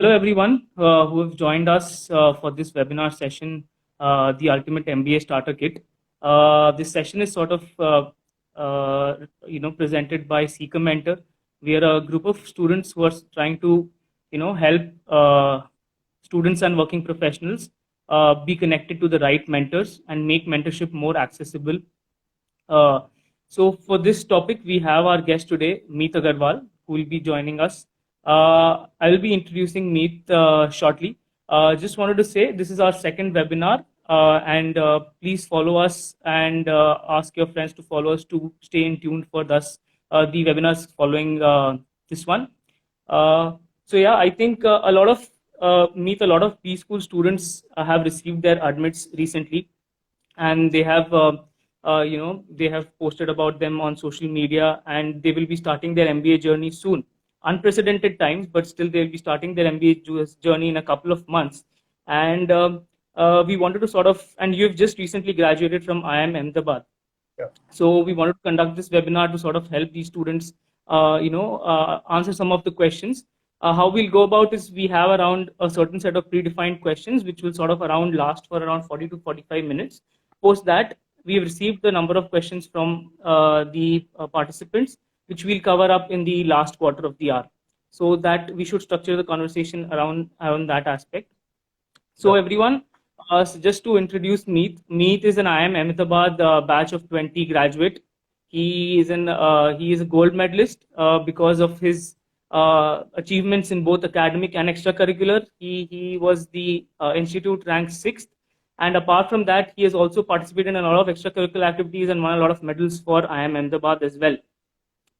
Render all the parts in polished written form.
Hello, everyone who have joined us for this webinar session, the Ultimate MBA Starter Kit. This session is sort of, presented by Seeker Mentor. We are a group of students who are trying to, help students and working professionals be connected to the right mentors and make mentorship more accessible. Uh, so for this topic, we have our guest today, Meet Agarwal, who will be joining us. I will be introducing Meet shortly. Just wanted to say this is our second webinar, and please follow us and ask your friends to follow us to stay in tune for the webinars following this one. So yeah, I think a lot of B school students have received their admits recently, and they have posted about them on social media, and they will be starting their MBA journey soon. Unprecedented times, but still they'll be starting their MBA journey in a couple of months. And we wanted to sort of, and you've just recently graduated from IIM Ahmedabad. Yeah. So we wanted to conduct this webinar to sort of help these students, answer some of the questions. How we'll go about is we have around a certain set of predefined questions, which will sort of last for around 40 to 45 minutes. Post that, we have received the number of questions from the participants, which we'll cover up in the last quarter of the hour. So that we should structure the conversation around that aspect. So Yeah. everyone, so just to introduce Meet. Meet is an IIM Ahmedabad batch of 20 graduate. He is a gold medalist because of his achievements in both academic and extracurricular. He was the institute ranked 6th, and apart from that, he has also participated in a lot of extracurricular activities and won a lot of medals for IIM Ahmedabad as well.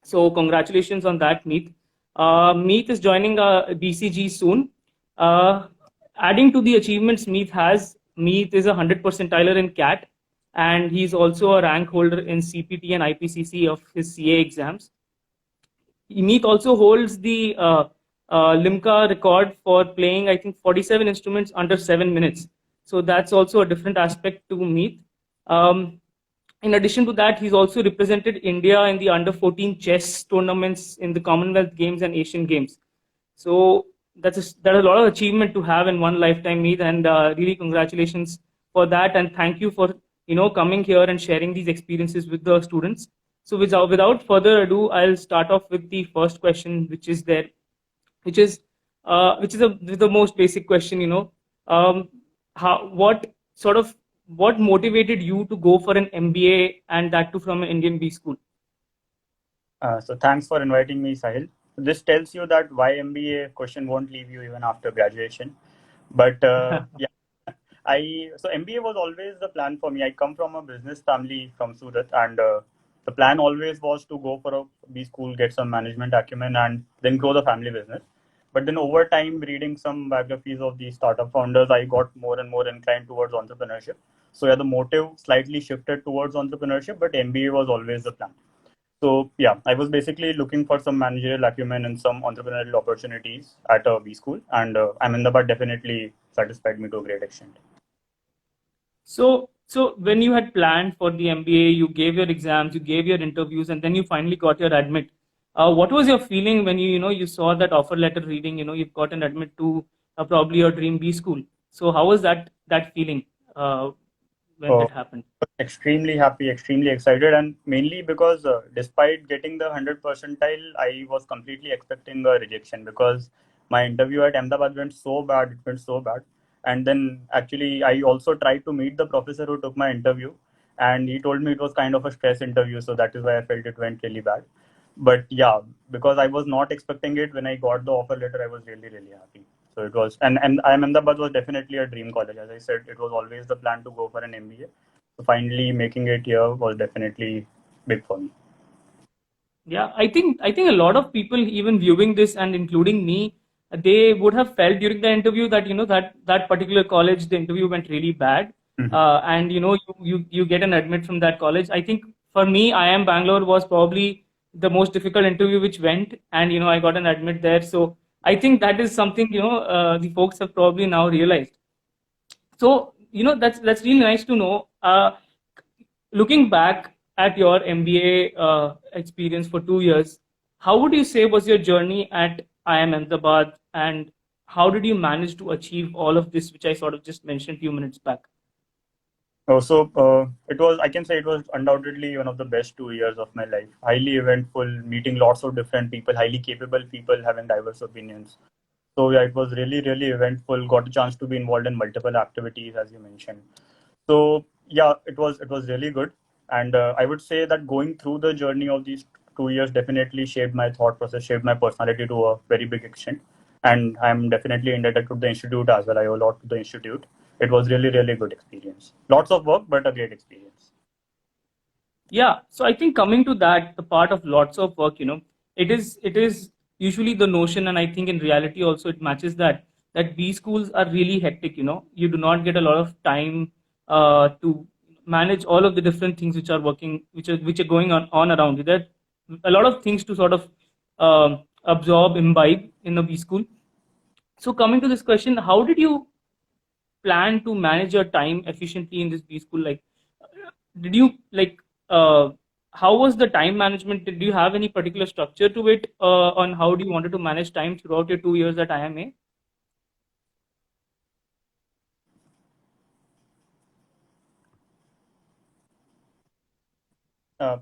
So congratulations on that, Meet. Meet is joining BCG soon. Uh, Adding to the achievements Meet has, Meet is a 100 percentiler in CAT, and he's also a rank holder in CPT and IPCC of his CA exams. Meet also holds the Limca record for playing, I think, 47 instruments under 7 minutes. So that's also a different aspect to Meet. In addition to that, he's also represented India in the under 14 chess tournaments in the Commonwealth Games and Asian Games. So that's a lot of achievement to have in one lifetime, Meet, and really congratulations for that. And thank you for coming here and sharing these experiences with the students. So without further ado, I'll start off with the first question, which is which is the most basic question. How what motivated you to go for an MBA, and that too from an Indian B school? So thanks for inviting me, Sahil. This tells you that why MBA question won't leave you even after graduation. But yeah, so MBA was always the plan for me. I come from a business family from Surat, and the plan always was to go for a B school, get some management acumen, and then grow the family business. But then over time, reading some biographies of these startup founders, I got more and more inclined towards entrepreneurship. So yeah, the motive slightly shifted towards entrepreneurship, but MBA was always the plan. So yeah, I was basically looking for some managerial acumen and some entrepreneurial opportunities at a B school, and Ahmedabad definitely satisfied me to a great extent. So when you had planned for the MBA, you gave your exams, you gave your interviews, and then you finally got your admit. What was your feeling when you saw that offer letter reading? You've got an admit to probably your dream B school. So how was that feeling when Uh, that happened? Extremely happy, extremely excited, and mainly because despite getting the 100 percentile, I was completely expecting a rejection because my interview at Ahmedabad went so bad, it went so bad. And then actually, I also tried to meet the professor who took my interview, and he told me it was kind of a stress interview, so that is why I felt it went really bad. But yeah, because I was not expecting it, when I got the offer letter, I was really, really happy. So it was, and Ahmedabad was definitely a dream college. As I said, it was always the plan to go for an MBA. So finally making it here was definitely big for me. Yeah, I think a lot of people, even viewing this and including me, they would have felt during the interview that that particular college, the interview went really bad, Mhm. and you get an admit from that college. I think for me, IIM Bangalore was probably the most difficult interview which went, and I got an admit there. So I think that is something the folks have probably now realized. So that's really nice to know. Looking back at your MBA experience for 2 years, how would you say was your journey at IIM Ahmedabad, and how did you manage to achieve all of this, which I sort of just mentioned a few minutes back? Oh, so it was, I can say it was undoubtedly one of the best 2 years of my life. Highly eventful, meeting lots of different people, highly capable people having diverse opinions. So yeah, it was really, really eventful. Got a chance to be involved in multiple activities, as you mentioned. So yeah, it was really good. And I would say that going through the journey of these 2 years definitely shaped my thought process, shaped my personality to a very big extent. And I'm definitely indebted to the institute as well. I owe a lot to the institute. It was really, really good experience. Lots of work, but a great experience. Yeah, so I think coming to that, the part of lots of work, it is usually the notion, and I think in reality also it matches that B schools are really hectic. You do not get a lot of time to manage all of the different things which are working, which are going on around you. There are a lot of things to sort of absorb, imbibe in a B school. So coming to this question, how did you plan to manage your time efficiently in this B school? Like, did you like how was the time management? Did you have any particular structure to it on how do you wanted to manage time throughout your 2 years at IMA?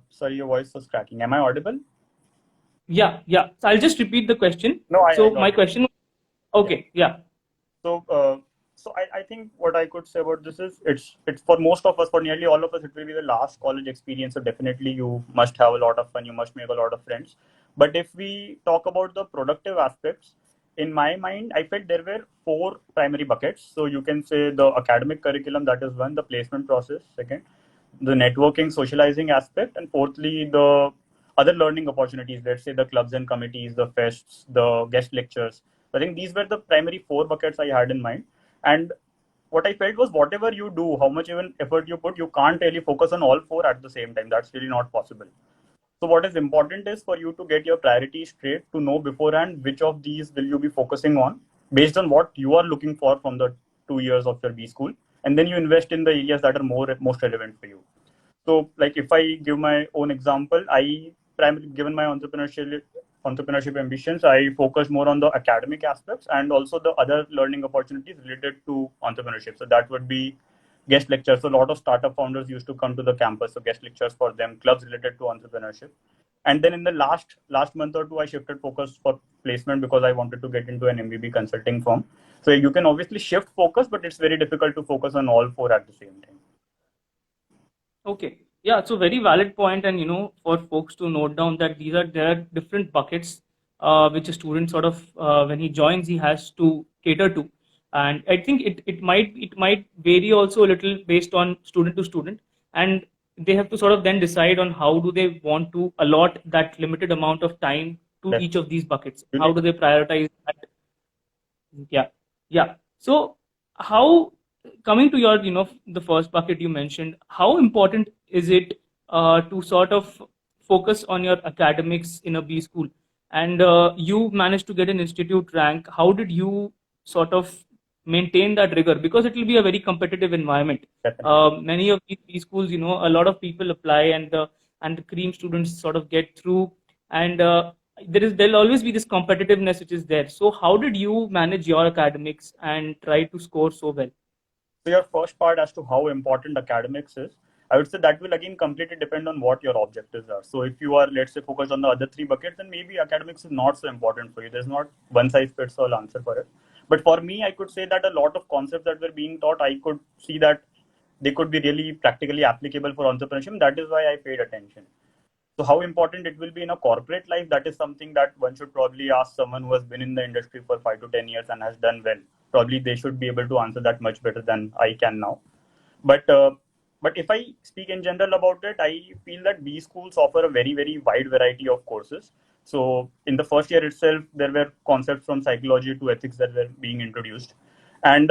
Sorry, your voice was cracking. Am I audible? Yeah, yeah. So I'll just repeat the question. No, I So got my it. question, Yeah. okay, yeah, So, I think what I could say about this is it's for most of us, for nearly all of us, it will be the last college experience. So definitely, you must have a lot of fun. You must make a lot of friends. But if we talk about the productive aspects, in my mind, I felt there were four primary buckets. So you can say the academic curriculum, that is one, the placement process, second, the networking, socializing aspect, and fourthly, the other learning opportunities. Let's say the clubs and committees, the fests, the guest lectures. I think these were the primary four buckets I had in mind. And what I felt was whatever you do, how much even effort you put, you can't really focus on all four at the same time. That's really not possible. So what is important is for you to get your priorities straight, to know beforehand which of these will you be focusing on based on what you are looking for from the 2 years of your B school, and then you invest in the areas that are most relevant for you. So, like if I give my own example, I primarily given my entrepreneurship ambitions, I focus more on the academic aspects and also the other learning opportunities related to entrepreneurship. So that would be guest lectures. So a lot of startup founders used to come to the campus, so guest lectures for them, clubs related to entrepreneurship. And then in the last month or two, I shifted focus for placement because I wanted to get into an MBB consulting firm. So you can obviously shift focus, but it's very difficult to focus on all four at the same time. okay, yeah. So very valid point, and for folks to note down that there are different buckets which a student sort of when he joins he has to cater to, and I think it might vary also a little based on student to student, and they have to sort of then decide on how do they want to allot that limited amount of time to That each of these buckets. you How need do they prioritize that? Yeah, yeah. So how coming to your the first bucket you mentioned, how important is it to sort of focus on your academics in a B school? And you managed to get an institute rank. How did you sort of maintain that rigor? Because it will be a very competitive environment. definitely. Many of these B schools, a lot of people apply, and the cream students sort of get through, and there'll always be this competitiveness which is there. So how did you manage your academics and try to score so well? So your first part as to how important academics is, I would say that will again completely depend on what your objectives are. So if you are, let's say, focused on the other three buckets, then maybe academics is not so important for you. There's not one size fits all answer for it. But for me, I could say that a lot of concepts that were being taught, I could see that they could be really practically applicable for entrepreneurship. That is why I paid attention. So how important it will be in a corporate life, that is something that one should probably ask someone who has been in the industry for 5 to 10 years and has done well. Probably they should be able to answer that much better than I can now. But but if I speak in general about it, I feel that B schools offer a very wide variety of courses. So in the first year itself, there were concepts from psychology to ethics that were being introduced, and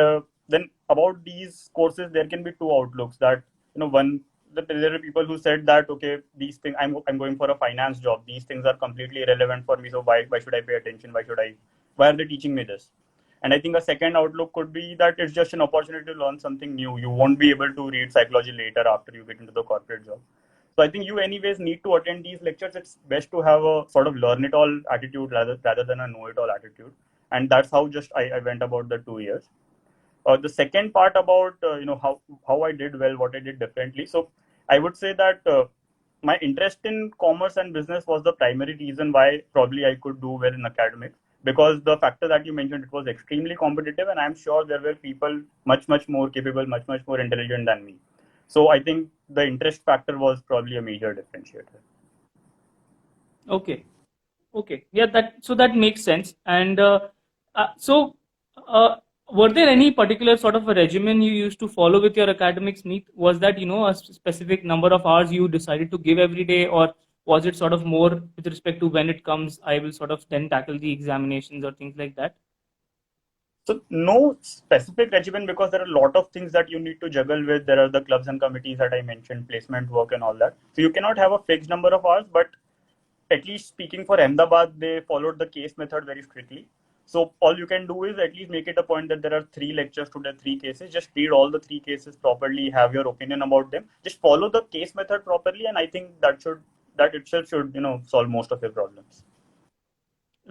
then about these courses, there can be two outlooks. That one, there are people who said that okay, these things I'm going for a finance job. These things are completely irrelevant for me. So why should I pay attention? Why are they teaching me this? And I think a second outlook could be that it's just an opportunity to learn something new. You won't be able to read psychology later after you get into the corporate job. So I think you anyways need to attend these lectures. It's best to have a sort of learn it all attitude rather than a know it all attitude. and that's how just I went about the 2 years. The second part about how I did well, what I did differently. So I would say that my interest in commerce and business was the primary reason why probably I could do well in academics, because the factor that you mentioned, it was extremely competitive, and I'm sure there were people much more capable, much more intelligent than me. So I think the interest factor was probably a major differentiator. Okay. Okay. Yeah, that makes sense. And so, uh, were there any particular sort of a regimen you used to follow with your academics, Meet? Was that, a specific number of hours you decided to give every day, or was it sort of more with respect to when it comes, I will sort of then tackle the examinations or things like that? So no specific regimen, because there are a lot of things that you need to juggle with. There are the clubs and committees that I mentioned, placement work and all that. So you cannot have a fixed number of hours, but at least speaking for Ahmedabad, they followed the case method very strictly. So all you can do is at least make it a point that there are 3 lectures to the 3 cases. Just read all the 3 cases properly, have your opinion about them. Just follow the case method properly, and I think that itself should solve most of your problems.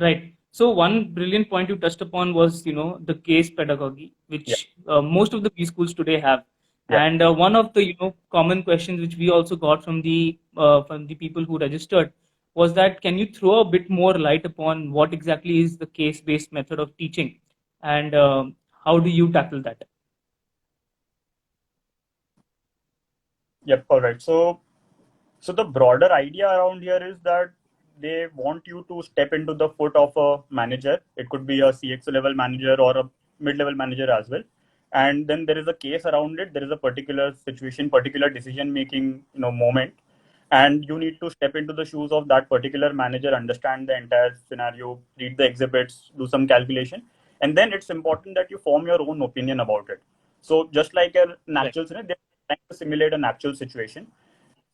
Right. So one brilliant point you touched upon was, the case pedagogy, Yeah, which most of the B schools today have. yeah. And one of the, common questions which we also got from the people who registered was that, can you throw a bit more light upon what exactly is the case-based method of teaching, and how do you tackle that? Yep. All right. So the broader idea around here is that they want you to step into the foot of a manager. It could be a CXO level manager or a mid-level manager as well. And then there is a case around it. There is a particular situation, particular decision-making, moment, and you need to step into the shoes of that particular manager, understand the entire scenario, read the exhibits, do some calculation, and then it's important that you form your own opinion about it. So just like an Right. actual scenario, they're trying to simulate an actual situation.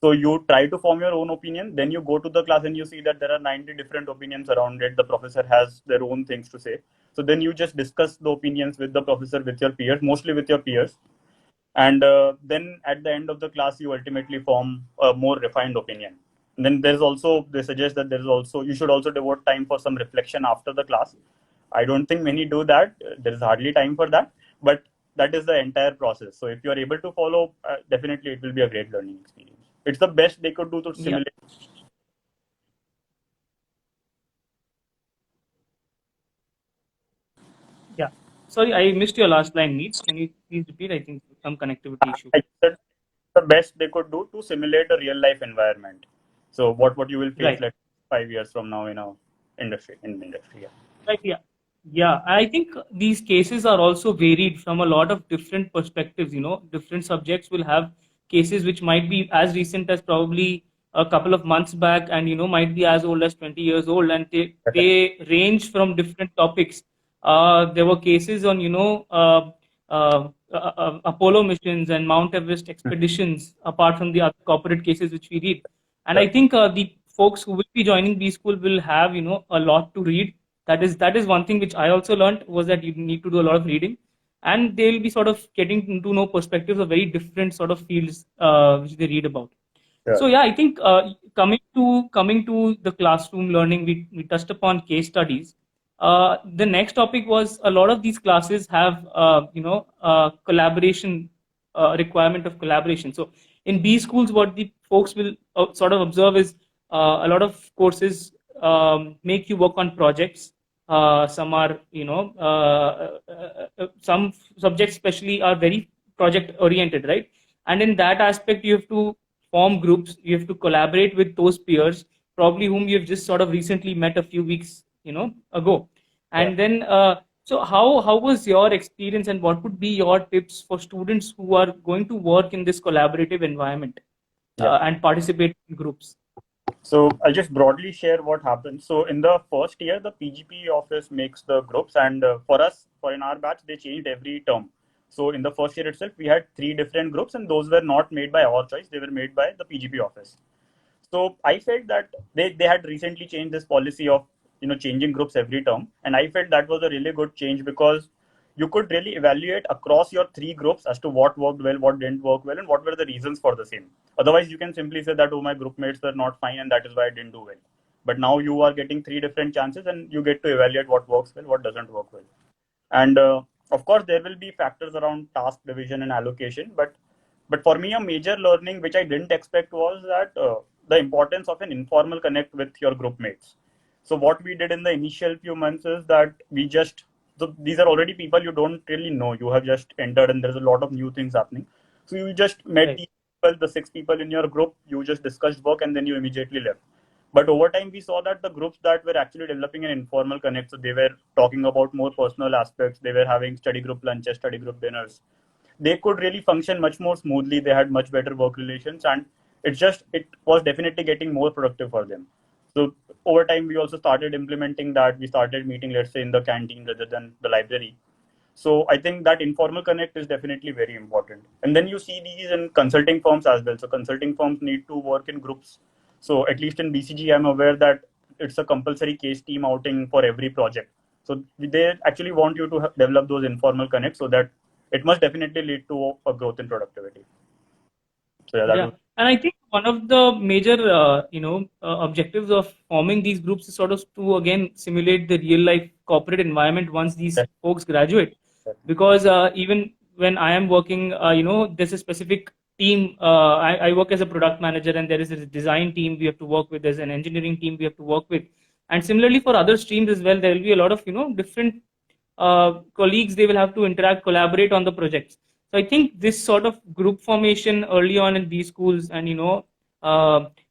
So you try to form your own opinion, then you go to the class and you see that there are 90 different opinions around it. The professor has their own things to say. So then you just discuss the opinions with the professor, with your peers, mostly with your peers. And then at the end of the class, you ultimately form a more refined opinion. And then they suggest that you should also devote time for some reflection after the class. I don't think many do that. There is hardly time for that. But that is the entire process. So if you are able to follow, definitely it will be a great learning experience. It's the best they could do to Yeah. simulate. Yeah. Sorry, I missed your last line, Meet. Can you please repeat? I think some connectivity issue. I said the best they could do to simulate a real life environment. So what you will face Right. like 5 years from now in a industry in the industry. Yeah. Right. Yeah. Yeah. I think these cases are also varied from a lot of different perspectives. Different subjects will have cases which might be as recent as probably a couple of months back, and might be as old as 20 years old, and they range from different topics. There were cases on Apollo missions and Mount Everest expeditions, apart from the other corporate cases which we read. And Yeah. I think the folks who will be joining B school will have a lot to read. That is one thing which I also learned, was that you need to do a lot of reading, and they'll be sort of getting to know perspectives of very different sort of fields which they read about. Yeah. So yeah, I think coming to the classroom learning, we touched upon case studies. The next topic was, a lot of these classes have collaboration, requirement of collaboration. So in B schools, what the folks will sort of observe is, a lot of courses make you work on projects. Some are, some subjects especially are very project oriented, right? And in that aspect, you have to form groups, you have to collaborate with those peers, probably whom you've just sort of recently met a few weeks ago. Yeah. And then so how was your experience, and what would be your tips for students who are going to work in this collaborative environment Yeah. and participate in groups? So I'll just broadly share what happens. So in the first year, the PGP office makes the groups, and for in our batch, they changed every term. So in the first year itself, we had 3 different groups, and those were not made by our choice; they were made by the PGP office. So I felt that they had recently changed this policy of changing groups every term, and I felt that was a really good change, because you could really evaluate across your 3 groups as to what worked well, what didn't work well, and what were the reasons for the same. Otherwise, you can simply say that, oh, my group mates were not fine and that is why I didn't do well. But now you are getting three different chances, and you get to evaluate what works well, what doesn't work well. And of course, there will be factors around task division and allocation. But for me, a major learning which I didn't expect was that the importance of an informal connect with your group mates. So what we did in the initial few months is that so these are already people you don't really know. You have just entered, and there's a lot of new things happening. So you just met Right. these people, the 6 people in your group. You just discussed work, and then you immediately left. But over time, we saw that the groups that were actually developing an informal connect, so they were talking about more personal aspects, they were having study group lunches, study group dinners, they could really function much more smoothly. They had much better work relations, and it was definitely getting more productive for them. So over time, we also started implementing that. We started meeting, let's say, in the canteen rather than the library. So I think that informal connect is definitely very important. And then you see these in consulting firms as well. So consulting firms need to work in groups. So at least in BCG, I'm aware that it's a compulsory case team outing for every project. So they actually want you to develop those informal connects, so that it must definitely lead to a growth in productivity. So yeah, that Yeah, was and I think one of the major, objectives of forming these groups is sort of to again simulate the real life corporate environment once these that. folks graduate. Because even when I am working, there's a specific team. I work as a product manager, and there is a design team we have to work with. There's an engineering team we have to work with, and similarly for other streams as well. There will be a lot of different colleagues. They will have to interact, collaborate on the projects. So I think this sort of group formation early on in these schools, and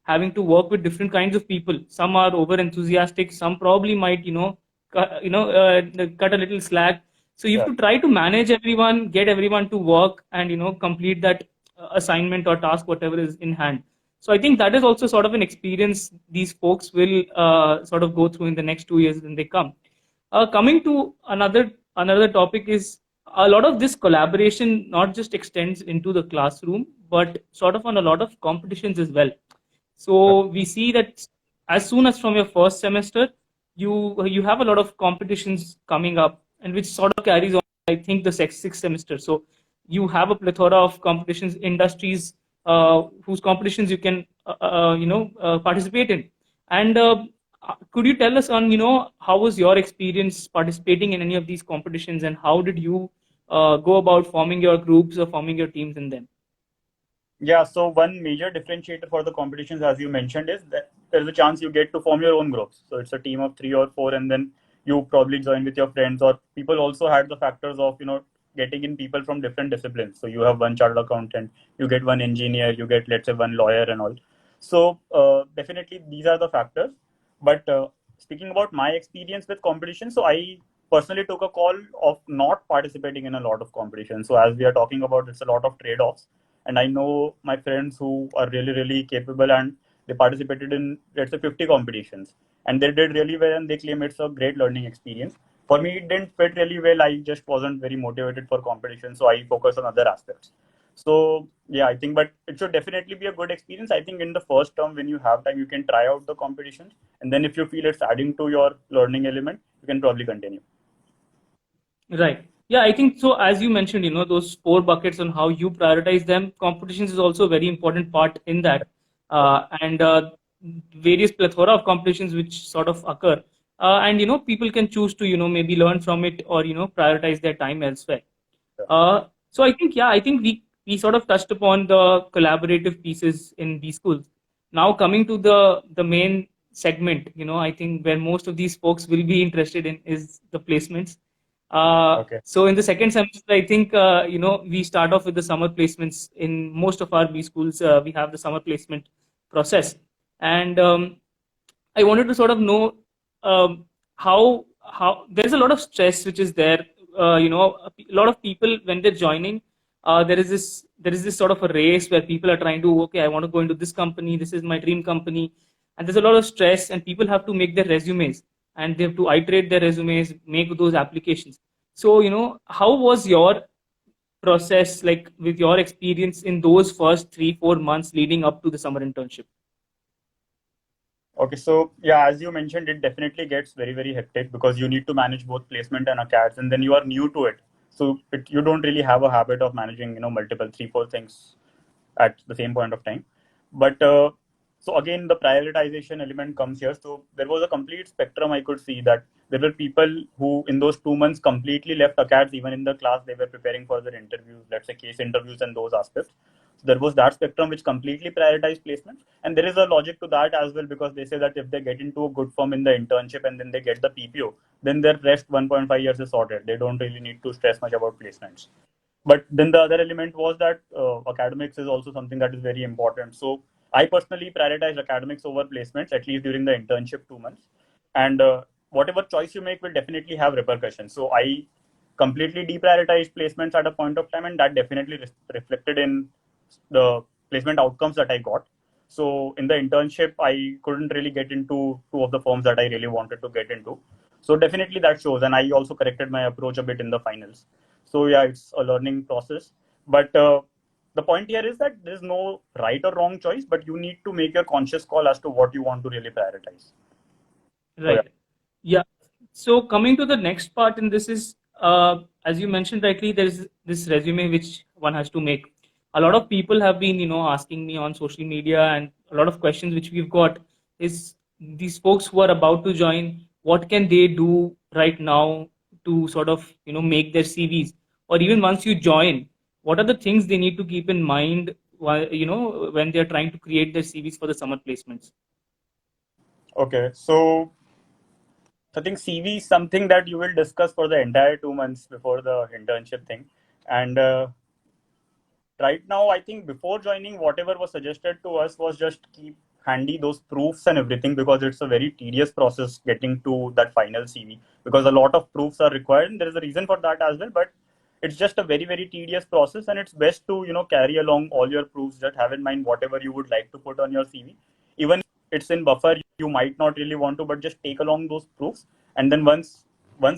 having to work with different kinds of people. Some are over enthusiastic. Some probably might cut a little slack. So you have Yeah. to try to manage everyone, get everyone to work, and complete that assignment or task, whatever is in hand. So I think that is also sort of an experience these folks will sort of go through in the next 2 years when they come. Coming to another topic is a lot of this collaboration not just extends into the classroom, but sort of on a lot of competitions as well. So we see that as soon as from your first semester, you have a lot of competitions coming up, and which sort of carries on, I think, the sixth semester. So you have a plethora of competitions, industries whose competitions you can participate in. And could you tell us on how was your experience participating in any of these competitions, and how did you go about forming your groups or forming your teams in them? Yeah, so one major differentiator for the competitions, as you mentioned, is that there's a chance you get to form your own groups. So it's a team of 3 or 4, and then you probably join with your friends. Or people also had the factors of getting in people from different disciplines. So you have one chartered accountant, you get one engineer, you get, let's say, one lawyer and all. So definitely these are the factors. But speaking about my experience with competition, so I personally took a call of not participating in a lot of competitions. So as we are talking about, it's a lot of trade-offs, and I know my friends who are really, really capable, and they participated in, let's say, 50 competitions, and they did really well, and they claim it's a great learning experience. For me, it didn't fit really well. I just wasn't very motivated for competition, so I focused on other aspects. So yeah, I think, but it should definitely be a good experience. I think in the first term, when you have time, you can try out the competitions, and then if you feel it's adding to your learning element, you can probably continue. Right. Yeah, I think so. As you mentioned, those four buckets on how you prioritize them, competitions is also a very important part in that. And various plethora of competitions which sort of occur. And, people can choose to, maybe learn from it, or, prioritize their time elsewhere. So I think we sort of touched upon the collaborative pieces in B schools. Now coming to the main segment, I think where most of these folks will be interested in is the placements. Okay. So in the second semester, I think we start off with the summer placements in most of our B schools. We have the summer placement process, and I wanted to sort of know how there's a lot of stress which is there. A lot of people when they're joining, there is this sort of a race where people are trying to, okay, I want to go into this company. This is my dream company, and there's a lot of stress, and people have to make their resumes, and they have to iterate their resumes, make those applications. So how was your process, like with your experience in those first 3-4 months leading up to the summer internship? Okay, so yeah, as you mentioned, it definitely gets very, very hectic because you need to manage both placement and ACADS, and then you are new to it. So you don't really have a habit of managing, multiple 3-4 things at the same point of time. But So again, the prioritization element comes here. So there was a complete spectrum. I could see that there were people who in those 2 months completely left acads. Even in the class they were preparing for their interviews, let's say case interviews and those aspects. So there was that spectrum which completely prioritized placements. And there is a logic to that as well, because they say that if they get into a good firm in the internship and then they get the PPO, then their rest 1.5 years is sorted. They don't really need to stress much about placements. But then the other element was that academics is also something that is very important. So I personally prioritize academics over placements, at least during the internship 2 months. And whatever choice you make will definitely have repercussions. So I completely deprioritized placements at a point of time, and that definitely reflected in the placement outcomes that I got. So in the internship, I couldn't really get into two of the firms that I really wanted to get into. So definitely that shows, and I also corrected my approach a bit in the finals. So yeah, it's a learning process. But the point here is that there's no right or wrong choice, but you need to make a conscious call as to what you want to really prioritize. Right. Yeah. So coming to the next part in this is, as you mentioned rightly, there is this resume which one has to make. A lot of people have been, asking me on social media, and a lot of questions which we've got is these folks who are about to join, what can they do right now to sort of, make their CVs? Or even once you join, what are the things they need to keep in mind while, when they're trying to create their CVs for the summer placements? Okay, so I think CV is something that you will discuss for the entire 2 months before the internship thing. And right now, I think before joining, whatever was suggested to us was just keep handy those proofs and everything, because it's a very tedious process getting to that final CV, because a lot of proofs are required, and there is a reason for that as well. But it's just a very, very tedious process, and it's best to carry along all your proofs. Just have in mind whatever you would like to put on your CV. Even if it's in buffer, you might not really want to, but just take along those proofs. And then once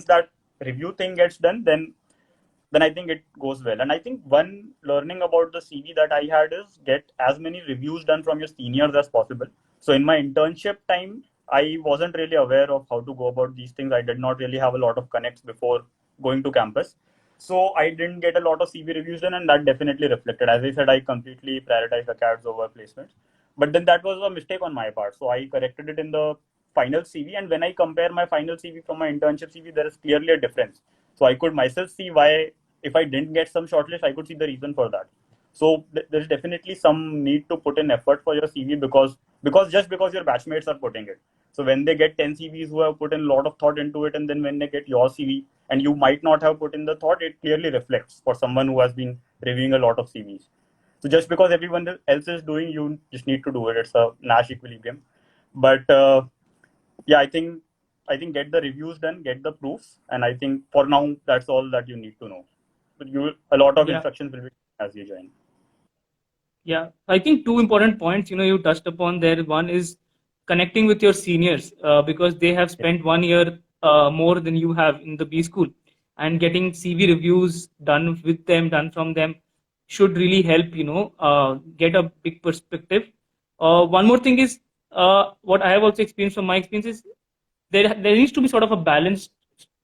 that review thing gets done, then I think it goes well. And I think one learning about the CV that I had is get as many reviews done from your seniors as possible. So in my internship time, I wasn't really aware of how to go about these things. I did not really have a lot of connects before going to campus. So I didn't get a lot of CV reviews done, and that definitely reflected. As I said, I completely prioritized the CADs over placements. But then that was a mistake on my part. So I corrected it in the final CV. And when I compare my final CV from my internship CV, there is clearly a difference. So I could myself see why, if I didn't get some shortlist, I could see the reason for that. So there's definitely some need to put in effort for your CV, because just because your batchmates are putting it. So when they get 10 CVs who have put in a lot of thought into it, and then when they get your CV and you might not have put in the thought, it clearly reflects for someone who has been reviewing a lot of CVs. So just because everyone else is doing, you just need to do it. It's a Nash equilibrium. But yeah, I think get the reviews done, get the proofs, and I think for now that's all that you need to know. But a lot of instructions will be as you join. Yeah, I think two important points, you touched upon there. One is connecting with your seniors, because they have spent 1 year more than you have in the B school, and getting CV reviews done with them, done from them, should really help, get a big perspective. One more thing is, what I have also experienced from my experience is there needs to be sort of a balanced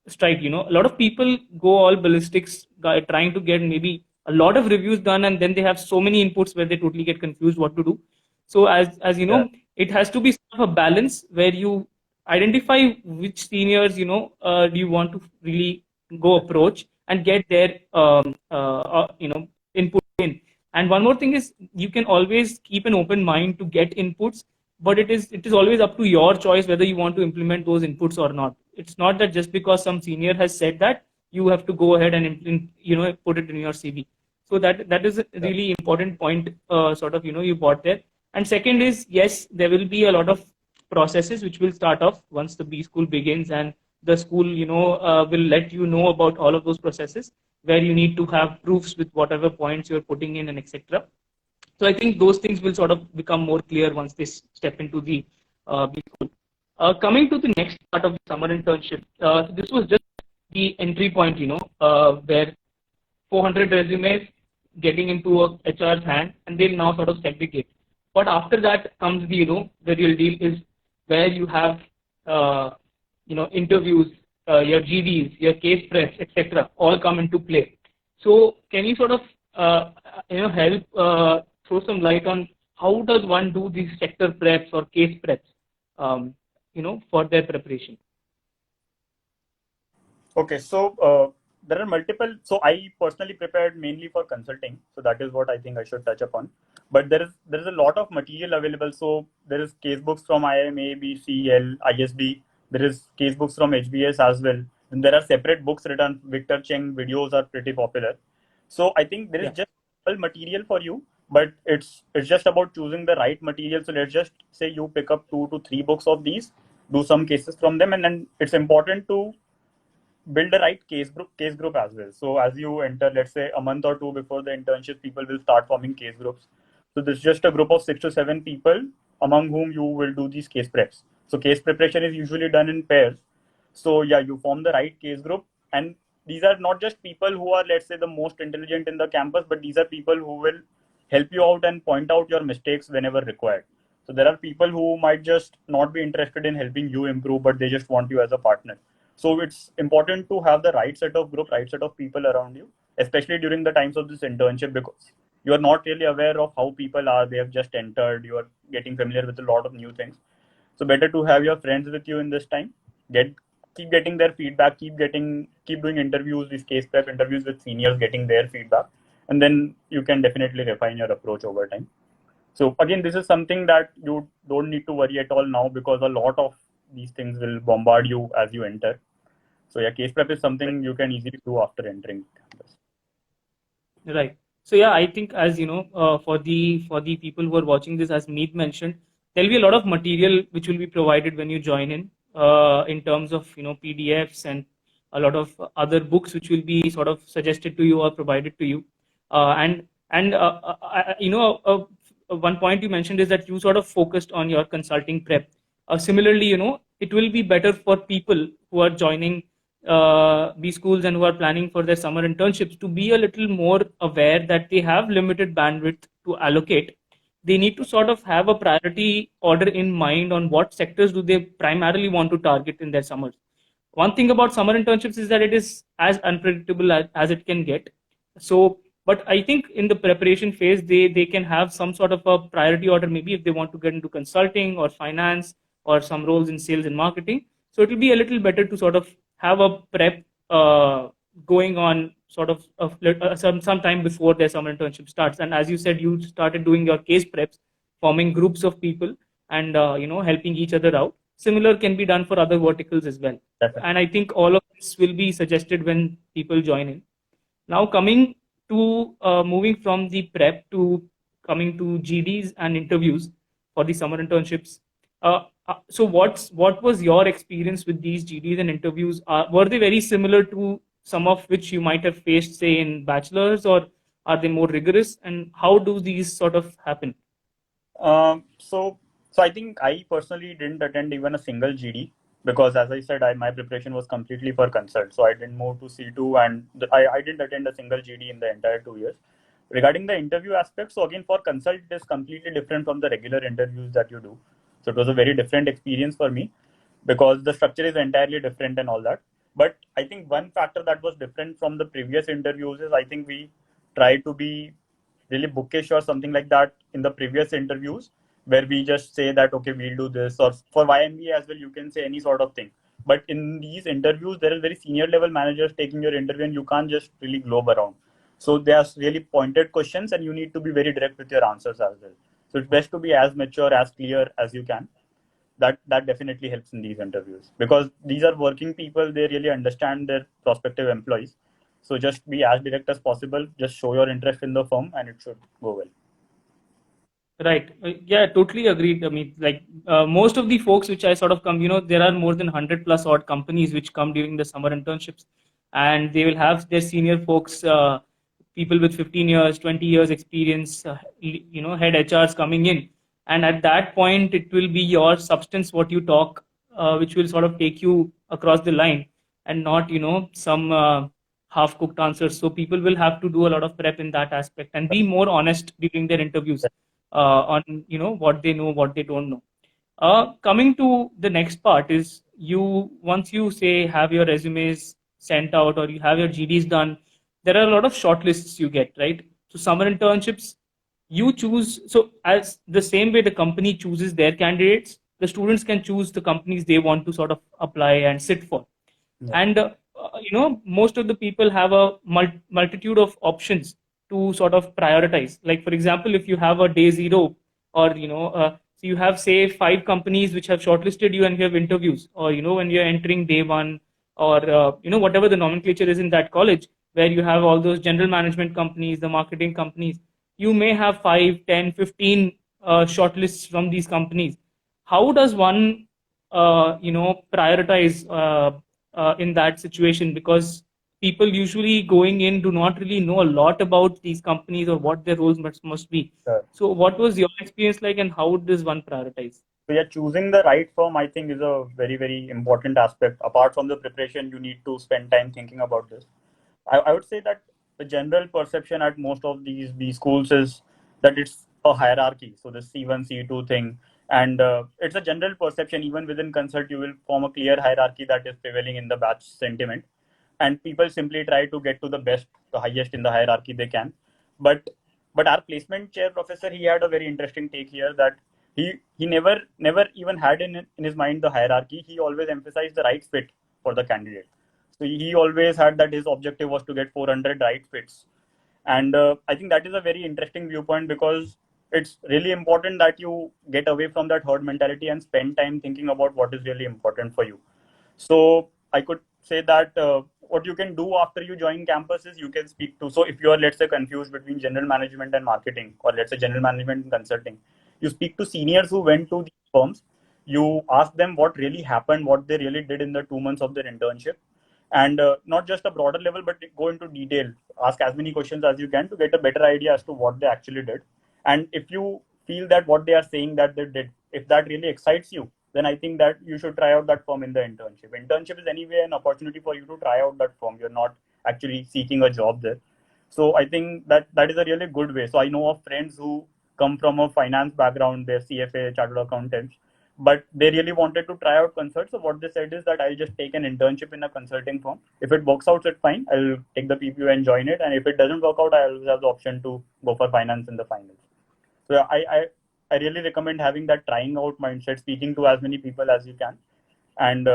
strike. A lot of people go all ballistics, trying to get maybe a lot of reviews done, and then they have so many inputs where they totally get confused what to do. So as you know, it has to be sort of a balance where you identify which seniors do you want to really go approach and get their input in. And one more thing is, you can always keep an open mind to get inputs, but it is always up to your choice whether you want to implement those inputs or not. It's not that just because some senior has said that, you have to go ahead and put it in your CV. So that is a really important point, sort of you brought there. And second is, yes, there will be a lot of processes which will start off once the B school begins, and the school will let you know about all of those processes where you need to have proofs with whatever points you're putting in and etc. So I think those things will sort of become more clear once they step into the B school. Coming to the next part of the summer internship, this was just the entry point, where 400 resumes getting into a HR's hand, and they'll now sort of segregate. But after that comes the real deal is where you have interviews, your GDs, your case press, etc. all come into play. So can you sort of help throw some light on how does one do these sector preps or case preps, for their preparation? Okay, so there are multiple. So I personally prepared mainly for consulting, so that is what I think I should touch upon. But there is a lot of material available. So there is case books from IIM, BCL, ISB. There is case books from HBS as well. And there are separate books written. Victor Cheng videos are pretty popular. So I think there is Yeah. just material for you, but it's just about choosing the right material. So let's just say you pick up 2 to 3 books of these, do some cases from them, and then it's important to build a right case group as well. So as you enter, let's say a month or two before the internship, people will start forming case groups. So this is just a group of 6 to 7 people among whom you will do these case preps. So case preparation is usually done in pairs. So yeah, you form the right case group, and these are not just people who are, let's say, the most intelligent in the campus, but these are people who will help you out and point out your mistakes whenever required. So there are people who might just not be interested in helping you improve, but they just want you as a partner. So it's important to have the right set of group, right set of people around you, especially during the times of this internship, because you are not really aware of how people are. They have just entered. You are getting familiar with a lot of new things. So better to have your friends with you in this time. Keep getting their feedback. Keep doing interviews, these case prep interviews with seniors, getting their feedback, and then you can definitely refine your approach over time. So again, this is something that you don't need to worry at all now, because a lot of these things will bombard you as you enter. So yeah, case prep is something you can easily do after entering campus. Right. So yeah, I think, as for the people who are watching this, as Meet mentioned, there'll be a lot of material which will be provided when you join in terms of PDFs and a lot of other books which will be sort of suggested to you or provided to you. One point you mentioned is that you sort of focused on your consulting prep. Similarly, it will be better for people who are joining these schools and who are planning for their summer internships to be a little more aware that they have limited bandwidth to allocate. They need to sort of have a priority order in mind on what sectors do they primarily want to target in their summers. One thing about summer internships is that it is as unpredictable as it can get. So, but I think in the preparation phase, they can have some sort of a priority order, maybe if they want to get into consulting or finance or some roles in sales and marketing. So it will be a little better to sort of have a prep going on sort of some time before their summer internship starts. And as you said, you started doing your case preps, forming groups of people, and helping each other out. Similar can be done for other verticals as well. Definitely. And I think all of this will be suggested when people join in. Now coming to moving from the prep to coming to GDs and interviews for the summer internships. So what was your experience with these GDs and interviews? Were they very similar to some of which you might have faced, say, in bachelor's, or are they more rigorous? And how do these sort of happen? So I think I personally didn't attend even a single GD, because, as I said, my preparation was completely for consult. So I didn't move to C2, and I didn't attend a single GD in the entire 2 years. Regarding the interview aspect, so again, for consult, it is completely different from the regular interviews that you do. So it was a very different experience for me, because the structure is entirely different and all that. But I think one factor that was different from the previous interviews is, I think we tried to be really bookish or something like that in the previous interviews, where we just say that, okay, we'll do this, or for YMBA as well, you can say any sort of thing. But in these interviews, there is very senior level managers taking your interview, and you can't just really globe around. So there's really pointed questions, and you need to be very direct with your answers as well. So it's best to be as mature, as clear as you can. That definitely helps in these interviews, because these are working people. They really understand their prospective employees. So just be as direct as possible. Just show your interest in the firm, and it should go well. Right. Yeah, totally agreed. I mean, like most of the folks which I sort of come, there are more than 100 plus odd companies which come during the summer internships, and they will have their senior folks, people with 15 years, 20 years experience, head HRs coming in. And at that point, it will be your substance, what you talk, which will sort of take you across the line, and not, some half cooked answers. So people will have to do a lot of prep in that aspect and be more honest during their interviews on what they know, what they don't know. Coming to the next part is, once you say have your resumes sent out or you have your GDs done, there are a lot of shortlists you get, right? So summer internships you choose, so as the same way the company chooses their candidates, the students can choose the companies they want to sort of apply and sit for. Yeah. And most of the people have a multitude of options to sort of prioritize. Like for example, if you have a day zero, or so you have say 5 companies which have shortlisted you and you have interviews, or when you're entering day one, or whatever the nomenclature is in that college, where you have all those general management companies, the marketing companies, you may have 5, 10, 15 shortlists from these companies. How does one prioritize in that situation? Because people usually going in do not really know a lot about these companies or what their roles must be. Sure. So what was your experience like, and how does one prioritize? So yeah, choosing the right firm, I think, is a very, very important aspect. Apart from the preparation, you need to spend time thinking about this. I would say that the general perception at most of these schools is that it's a hierarchy. So the C1, C2 thing, and it's a general perception. Even within consult, you will form a clear hierarchy that is prevailing in the batch sentiment, and people simply try to get to the best, the highest in the hierarchy they can. But our placement chair professor, he had a very interesting take here, that he never even had in his mind the hierarchy. He always emphasized the right fit for the candidate. So he always had that his objective was to get 400 right fits. And I think that is a very interesting viewpoint, because it's really important that you get away from that herd mentality and spend time thinking about what is really important for you. So I could say that what you can do after you join campus is you can speak to. So if you are, let's say, confused between general management and marketing, or let's say general management and consulting, you speak to seniors who went to these firms. You ask them what really happened, what they really did in the 2 months of their internship, and not just a broader level, but go into detail. Ask as many questions as you can to get a better idea as to what they actually did. And if you feel that what they are saying that they did, if that really excites you, then I think that you should try out that firm in the internship. Internship is anyway an opportunity for you to try out that firm. You're not actually seeking a job there. So I think that is a really good way. So I know of friends who come from a finance background, they're CFA, chartered accountants, but they really wanted to try out consult. So what they said is that I'll just take an internship in a consulting firm. If it works out, it's fine. I'll take the PPU and join it. And if it doesn't work out, I always have the option to go for finance in the finals. So I really recommend having that trying out mindset, speaking to as many people as you can, and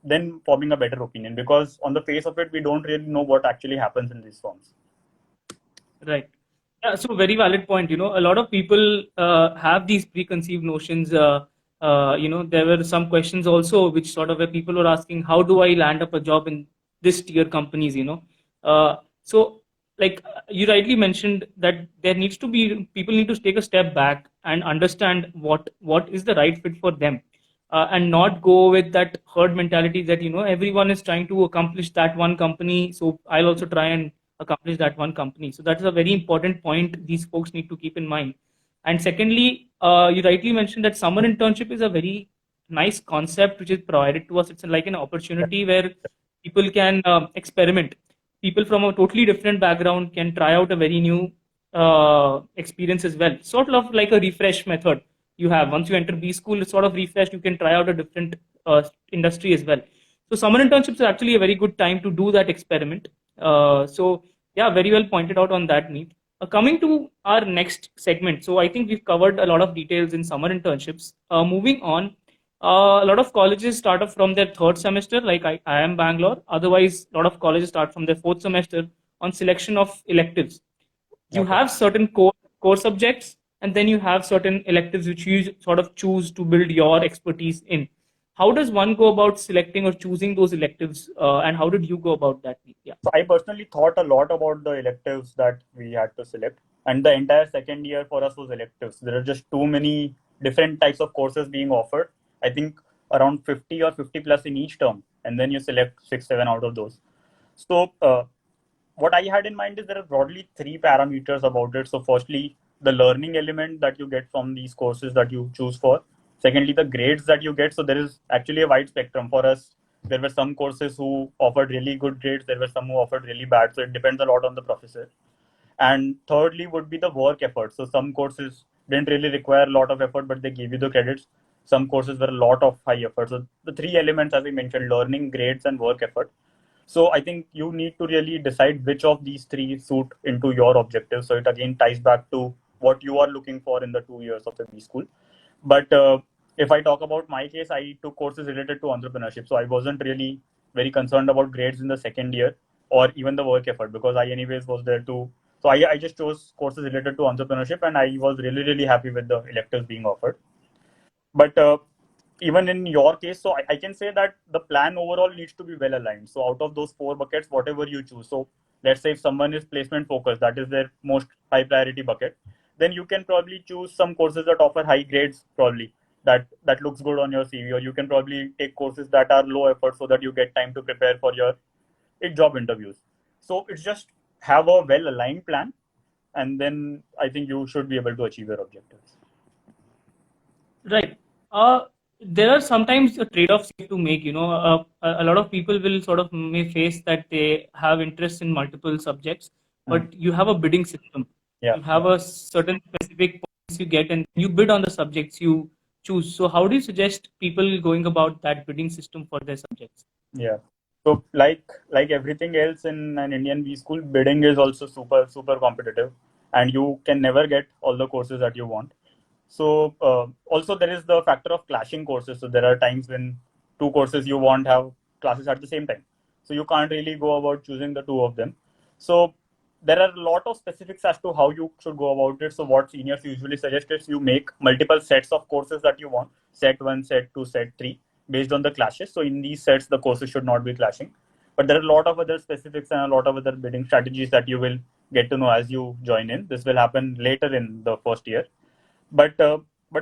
then forming a better opinion. Because on the face of it, we don't really know what actually happens in these firms. Right. Yeah, so very valid point. A lot of people have these preconceived notions. There were some questions also which sort of where people were asking, how do I land up a job in this tier companies? So like you rightly mentioned that there needs to be, people need to take a step back and understand what is the right fit for them, and not go with that herd mentality that everyone is trying to accomplish that one company, so I'll also try and accomplish that one company. So that's a very important point these folks need to keep in mind. And secondly, you rightly mentioned that summer internship is a very nice concept which is provided to us. It's like an opportunity where people can experiment. People from a totally different background can try out a very new experience as well. Sort of like a refresh method you have. Once you enter B school, it's sort of refreshed. You can try out a different industry as well. So summer internships are actually a very good time to do that experiment. So yeah, very well pointed out on that, Neet. Coming to our next segment, so I think we've covered a lot of details in summer internships. Moving on, a lot of colleges start off from their third semester, like I am Bangalore. Otherwise, a lot of colleges start from their fourth semester on selection of electives. You Okay. have certain core subjects, and then you have certain electives which you sort of choose to build your expertise in. How does one go about selecting or choosing those electives, and how did you go about that? Yeah. So I personally thought a lot about the electives that we had to select, and the entire second year for us was electives. There are just too many different types of courses being offered. I think around 50 or 50 plus in each term, and then you select 6, 7 out of those. So what I had in mind is there are broadly 3 parameters about it. So firstly, the learning element that you get from these courses that you choose for. Secondly, the grades that you get. So there is actually a wide spectrum. For us, there were some courses who offered really good grades. There were some who offered really bad. So it depends a lot on the professor. And thirdly would be the work effort. So some courses didn't really require a lot of effort, but they gave you the credits. Some courses were a lot of high effort. So the 3 elements, as I mentioned, learning, grades, and work effort. So I think you need to really decide which of these 3 suit into your objectives. So it again ties back to what you are looking for in the 2 years of the B school. But if I talk about my case, I took courses related to entrepreneurship. So I wasn't really very concerned about grades in the second year or even the work effort, because I anyways was there to. So I just chose courses related to entrepreneurship, and I was really, really happy with the electives being offered. But even in your case, so I can say that the plan overall needs to be well aligned. So out of those four buckets, whatever you choose. So let's say if someone is placement focused, that is their most high priority bucket, then you can probably choose some courses that offer high grades, probably that looks good on your CV, or you can probably take courses that are low effort so that you get time to prepare for your job interviews. So it's just have a well aligned plan, and then I think you should be able to achieve your objectives. Right. There are sometimes trade-offs you have to make. A lot of people will sort of may face that they have interest in multiple subjects, but you have a bidding system. Yeah. You have a certain specific points you get, and you bid on the subjects you choose. So, how do you suggest people going about that bidding system for their subjects? Yeah. So like everything else in an Indian B school, bidding is also super competitive, and you can never get all the courses that you want. So also there is the factor of clashing courses. So there are times when two courses you want have classes at the same time. So you can't really go about choosing the two of them. So there are a lot of specifics as to how you should go about it. So what seniors usually suggest is you make multiple sets of courses that you want, set 1, set 2, set 3, based on the clashes. So in these sets, the courses should not be clashing. But there are a lot of other specifics and a lot of other bidding strategies that you will get to know as you join in. This will happen later in the first year. But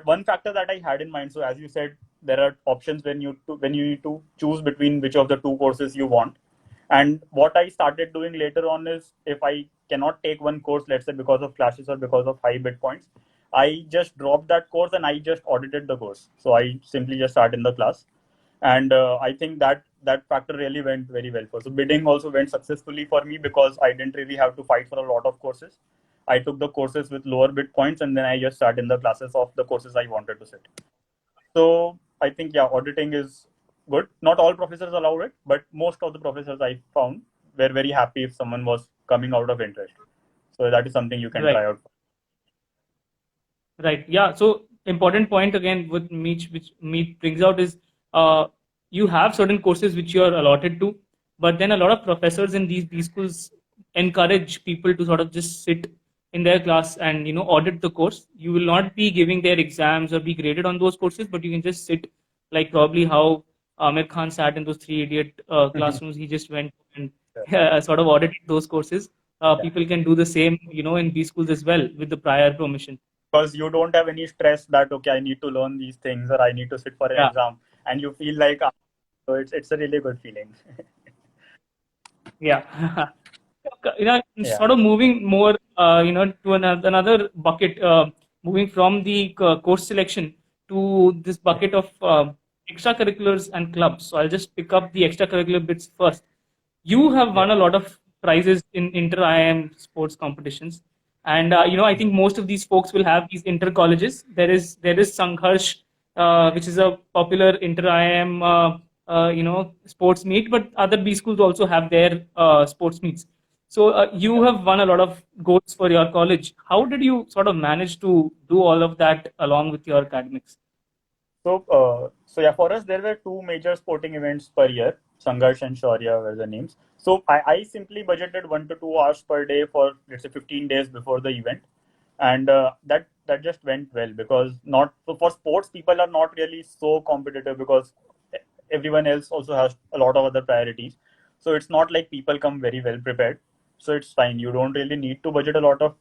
one factor that I had in mind, so as you said, there are options when you need to choose between which of the two courses you want. And what I started doing later on is, if I cannot take one course, let's say because of clashes or because of high bid points, I just dropped that course and I just audited the course. So I simply just sat in the class, and I think that factor really went very well for. So bidding also went successfully for me because I didn't really have to fight for a lot of courses. I took the courses with lower bid points, and then I just sat in the classes of the courses I wanted to sit. So I think, yeah, auditing is good. Not all professors allow it, but most of the professors I found were very happy if someone was coming out of interest. So that is something you can Right. try out. Right. Yeah. So important point again, which Meet brings out is you have certain courses which you are allotted to, but then a lot of professors in these schools encourage people to sort of just sit in their class and audit the course. You will not be giving their exams or be graded on those courses, but you can just sit, like probably how Amir Khan sat in those Three Idiot classrooms. He just went and sort of audited those courses. People can do the same, in B schools as well with the prior permission. Because you don't have any stress that, okay, I need to learn these things or I need to sit for an exam, and you feel like, so it's a really good feeling. Yeah. Sort of moving more, to another bucket, moving from the course selection to this bucket of extracurriculars and clubs. So I'll just pick up the extracurricular bits first. You have won a lot of prizes in inter-IIM sports competitions. And, I think most of these folks will have these inter-colleges. There is Sangharsh, which is a popular inter-IIM, sports meet, but other B schools also have their sports meets. So you have won a lot of goals for your college. How did you sort of manage to do all of that along with your academics? So yeah, for us, there were two major sporting events per year. Sangharsh and Shaurya were the names. So I simply budgeted 1 to 2 hours per day for, let's say, 15 days before the event. And that just went well, because for sports, people are not really so competitive because everyone else also has a lot of other priorities. So it's not like people come very well prepared. So it's fine. You don't really need to budget a lot of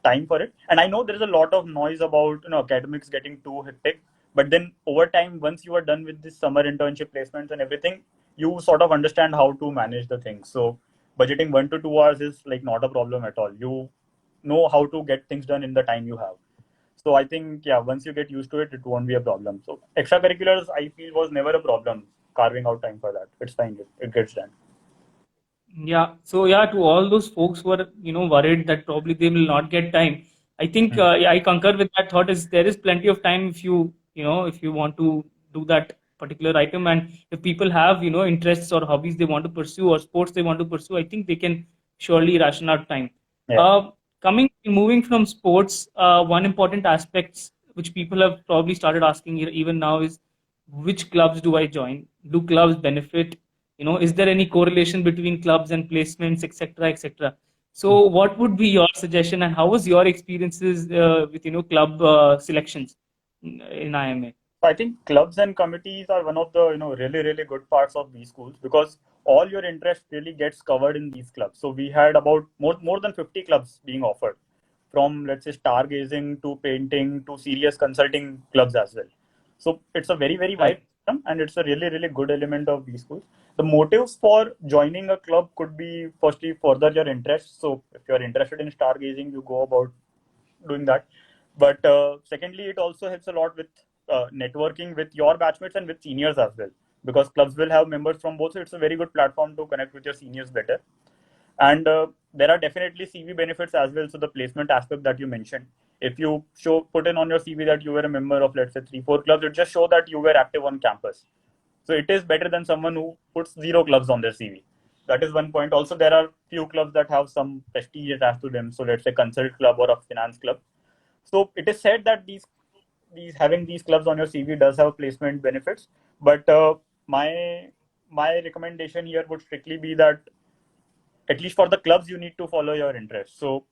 time for it. And I know there's a lot of noise about academics getting too hectic. But then over time, once you are done with this summer internship placements and everything, you sort of understand how to manage the things. So budgeting 1 to 2 hours is like not a problem at all. You know how to get things done in the time you have. So I think, yeah, once you get used to it, it won't be a problem. So extracurriculars, I feel, was never a problem carving out time for that. It's fine. It gets done. Yeah. So yeah, to all those folks who are worried that probably they will not get time, I think I concur with that thought. Is there is plenty of time if you want to do that particular item, and if people have interests or hobbies they want to pursue or sports they want to pursue, I think they can surely ration out time. Yeah. Moving from sports, one important aspect which people have probably started asking even now is, which clubs do I join? Do clubs benefit? Is there any correlation between clubs and placements, etc., etc.? So, what would be your suggestion, and how was your experiences with club selections in IMA? So I think clubs and committees are one of the really good parts of these schools, because all your interest really gets covered in these clubs. So we had about more than 50 clubs being offered, from let's say stargazing to painting to serious consulting clubs as well. So it's a very wide Right. system, and it's a really good element of these schools. The motives for joining a club could be, firstly, further your interest. So if you're interested in stargazing, you go about doing that. But secondly, it also helps a lot with networking with your batchmates and with seniors as well, because clubs will have members from both. So it's a very good platform to connect with your seniors better. And there are definitely CV benefits as well. So the placement aspect that you mentioned, if you put in on your CV that you were a member of, let's say, 3-4 clubs, it just show that you were active on campus. So it is better than someone who puts 0 clubs on their CV. That is one point. Also, there are few clubs that have some prestige attached to them. So let's say consult club or a finance club. So it is said that these having these clubs on your CV does have placement benefits. But my recommendation here would strictly be that, at least for the clubs, you need to follow your interest. So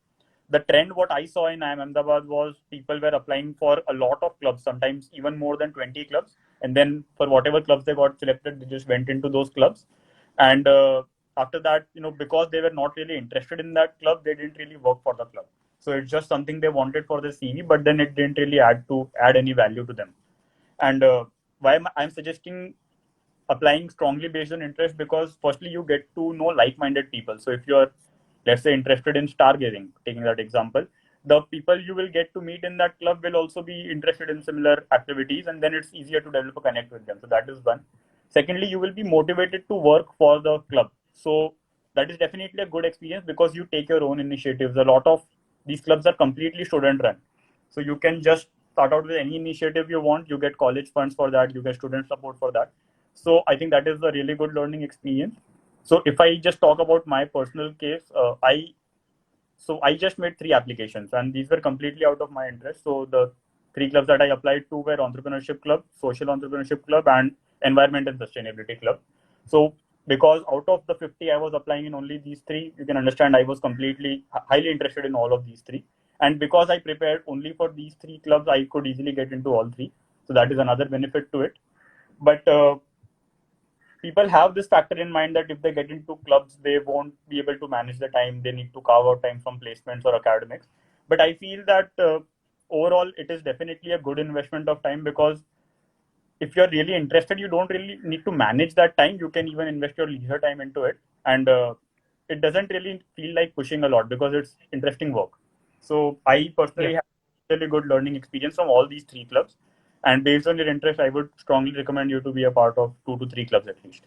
the trend what I saw in IIM Ahmedabad was people were applying for a lot of clubs, sometimes even more than 20 clubs. And then for whatever clubs they got selected, they just went into those clubs. And after that, because they were not really interested in that club, they didn't really work for the club. So it's just something they wanted for their CV, but then it didn't really add any value to them. And why I'm suggesting applying strongly based on interest, because firstly you get to know like-minded people. So if you're, let's say, interested in stargazing, taking that example, the people you will get to meet in that club will also be interested in similar activities, and then it's easier to develop a connect with them. So that is one. Secondly, you will be motivated to work for the club. So that is definitely a good experience, because you take your own initiatives. A lot of these clubs are completely student run, so you can just start out with any initiative you want. You get college funds for that, you get student support for that. So I think that is a really good learning experience. So if I just talk about my personal case, I just made 3 applications, and these were completely out of my interest. So the 3 clubs that I applied to were Entrepreneurship Club, Social Entrepreneurship Club, and Environment and Sustainability Club. So because out of the 50 I was applying in only these 3, you can understand I was completely highly interested in all of these 3. And because I prepared only for these 3 clubs, I could easily get into all 3. So that is another benefit to it. But people have this factor in mind that if they get into clubs, they won't be able to manage the time. They need to carve out time from placements or academics. But I feel that overall, it is definitely a good investment of time, because if you're really interested, you don't really need to manage that time. You can even invest your leisure time into it. And it doesn't really feel like pushing a lot, because it's interesting work. So I personally Yeah. have really good learning experience from all these 3 clubs. And based on your interest, I would strongly recommend you to be a part of 2 to 3 clubs at least.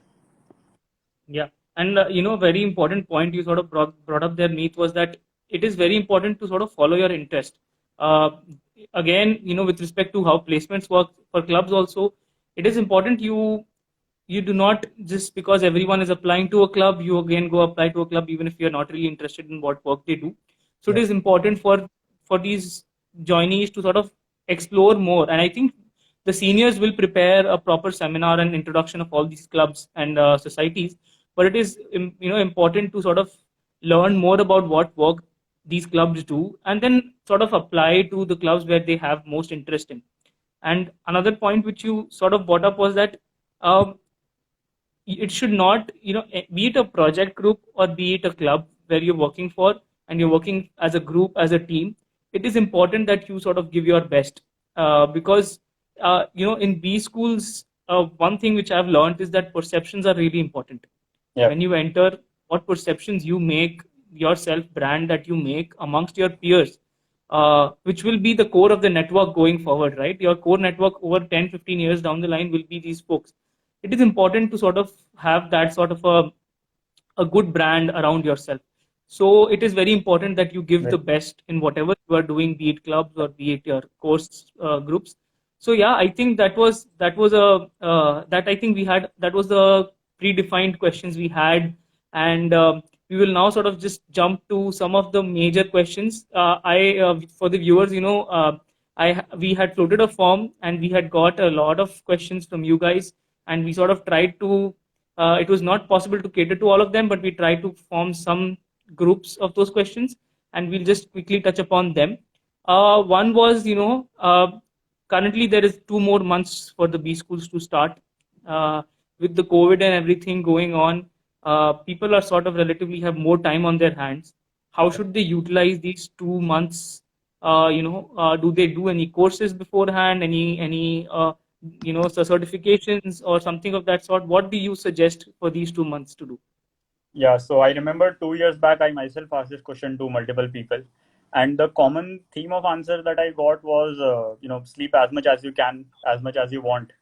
Yeah, and very important point you sort of brought up there, Meet, was that it is very important to sort of follow your interest. Uh, Again, with respect to how placements work for clubs, also, it is important you do not, just because everyone is applying to a club, you again go apply to a club even if you're not really interested in what work they do. So it Yeah. is important for these joinees to sort of explore more, and I think the seniors will prepare a proper seminar and introduction of all these clubs and societies. But it is important to sort of learn more about what work these clubs do, and then sort of apply to the clubs where they have most interest in. And another point which you sort of brought up was that um, it should not, be it a project group or be it a club where you're working for, and you're working as a group, as a team, it is important that you sort of give your best. Because in B schools, one thing which I've learned is that perceptions are really important. Yeah. When you enter, what perceptions you make, your self brand that you make amongst your peers, which will be the core of the network going forward, right? Your core network over 10-15 years down the line will be these folks. It is important to sort of have that sort of a good brand around yourself. So it is very important that you give Right. the best in whatever you are doing, be it clubs or be it your course groups. So yeah, I think that was a that I think we had, that was the predefined questions we had. And we will now sort of just jump to some of the major questions. For the viewers, we had floated a form and we had got a lot of questions from you guys, and we sort of tried to. It was not possible to cater to all of them, but we tried to form some groups of those questions, and we'll just quickly touch upon them. One was, currently there is 2 more months for the B schools to start. With the COVID and everything going on, people are sort of relatively have more time on their hands. How should they utilize these 2 months? Do they do any courses beforehand? Any certifications or something of that sort? What do you suggest for these 2 months to do? Yeah, so I remember 2 years back, I myself asked this question to multiple people, and the common theme of answer that I got was, sleep as much as you can, as much as you want,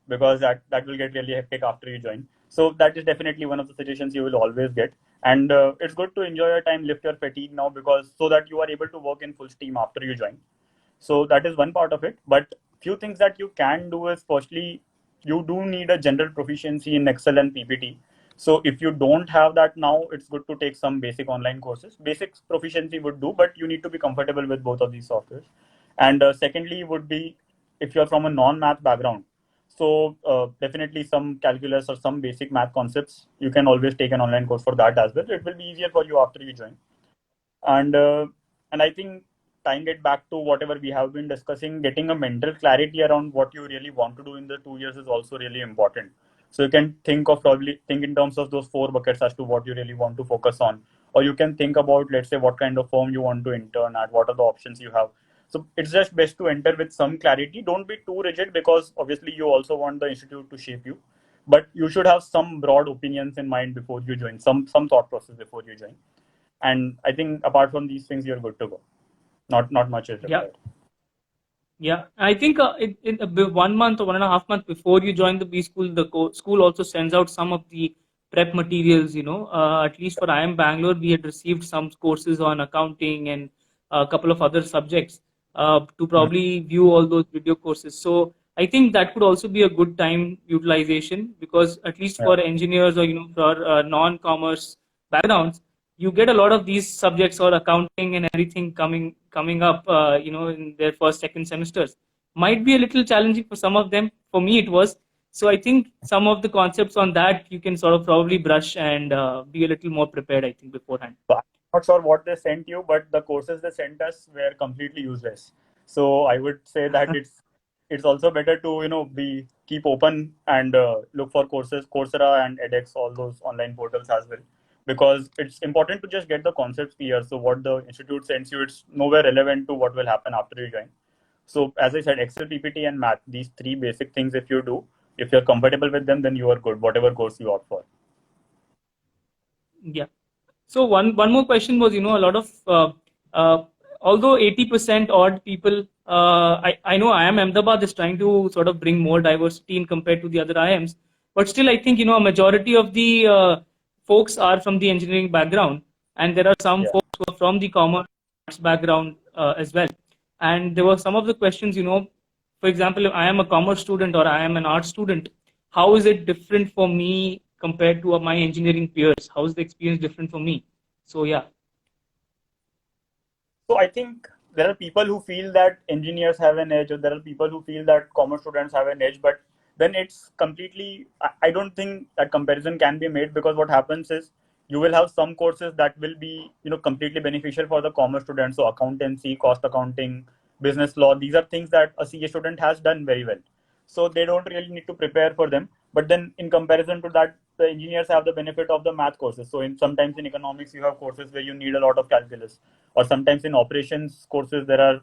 because that will get really hectic after you join. So that is definitely one of the suggestions you will always get, and it's good to enjoy your time, lift your fatigue now, because so that you are able to work in full steam after you join. So that is one part of it. But few things that you can do is, firstly, you do need a general proficiency in Excel and PPT. So if you don't have that now, it's good to take some basic online courses. Basic proficiency would do, but you need to be comfortable with both of these softwares. And secondly, would be if you're from a non-math background. So definitely some calculus or some basic math concepts, you can always take an online course for that as well. It will be easier for you after you join. And I think tying it back to whatever we have been discussing, getting a mental clarity around what you really want to do in the 2 years is also really important. So you can think in terms of those 4 buckets as to what you really want to focus on, or you can think about, let's say, what kind of firm you want to intern at, what are the options you have. So it's just best to enter with some clarity. Don't be too rigid, because obviously you also want the institute to shape you, but you should have some broad opinions in mind before you join, some thought process before you join. And I think apart from these things, you're good to go. Not much is Yeah. required. Yeah, I think in 1 month or 1.5 months before you join the B school, the school also sends out some of the prep materials. At least for IIM Bangalore, we had received some courses on accounting and a couple of other subjects to probably view all those video courses. So I think that could also be a good time utilization, because at least Yeah. for engineers or for non-commerce backgrounds, you get a lot of these subjects or accounting and everything coming up in their first second semesters. Might be a little challenging for some of them. For me it was. So I think some of the concepts on that you can sort of probably brush and be a little more prepared, I think, beforehand. So I'm not sure what they sent you, but the courses they sent us were completely useless. So I would say that it's also better to be keep open and look for courses, Coursera and edX, all those online portals as well, because it's important to just get the concepts clear. So what the institute sends you, it's nowhere relevant to what will happen after you join. So as I said, Excel, PPT, and math, these 3 basic things, if you do, if you're comfortable with them, then you are good, whatever course you opt for. Yeah. So one more question was, a lot of although 80% odd people, I know IIM Ahmedabad is trying to sort of bring more diversity in compared to the other IIMs, but still I think a majority of the folks are from the engineering background, and there are some Yeah. folks who are from the commerce background as well. And there were some of the questions, for example, if I am a commerce student or I am an art student, how is it different for me compared to my engineering peers? How is the experience different for me? So yeah. So I think there are people who feel that engineers have an edge, or there are people who feel that commerce students have an edge, but then it's completely, I don't think that comparison can be made, because what happens is you will have some courses that will be, completely beneficial for the commerce students. So accountancy, cost accounting, business law, these are things that a CA student has done very well. So they don't really need to prepare for them. But then in comparison to that, the engineers have the benefit of the math courses. So sometimes in economics, you have courses where you need a lot of calculus, or sometimes in operations courses, there are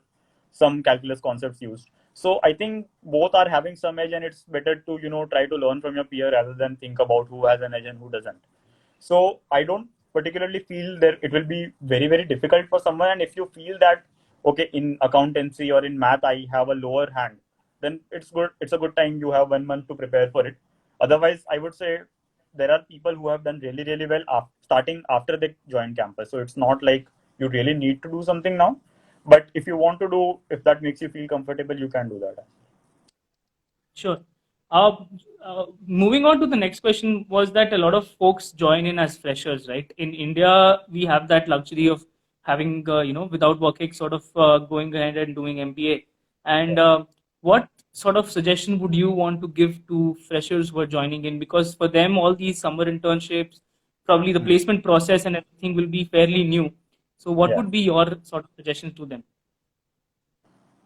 some calculus concepts used. So I think both are having some edge, and it's better to, try to learn from your peer rather than think about who has an edge and who doesn't. So I don't particularly feel that it will be very, very difficult for someone. And if you feel that, okay, in accountancy or in math, I have a lower hand, then it's good. It's a good time. You have 1 month to prepare for it. Otherwise, I would say there are people who have done really, really well starting after they join campus. So it's not like you really need to do something now. But if you want to do, if that makes you feel comfortable, you can do that. Sure. Uh, Moving on to the next question was that a lot of folks join in as freshers, right? In India, we have that luxury of having, without working, sort of going ahead and doing MBA. And what sort of suggestion would you want to give to freshers who are joining in? Because for them, all these summer internships, probably the Hmm. placement process and everything will be fairly new. So, what Yeah. would be your sort of suggestions to them?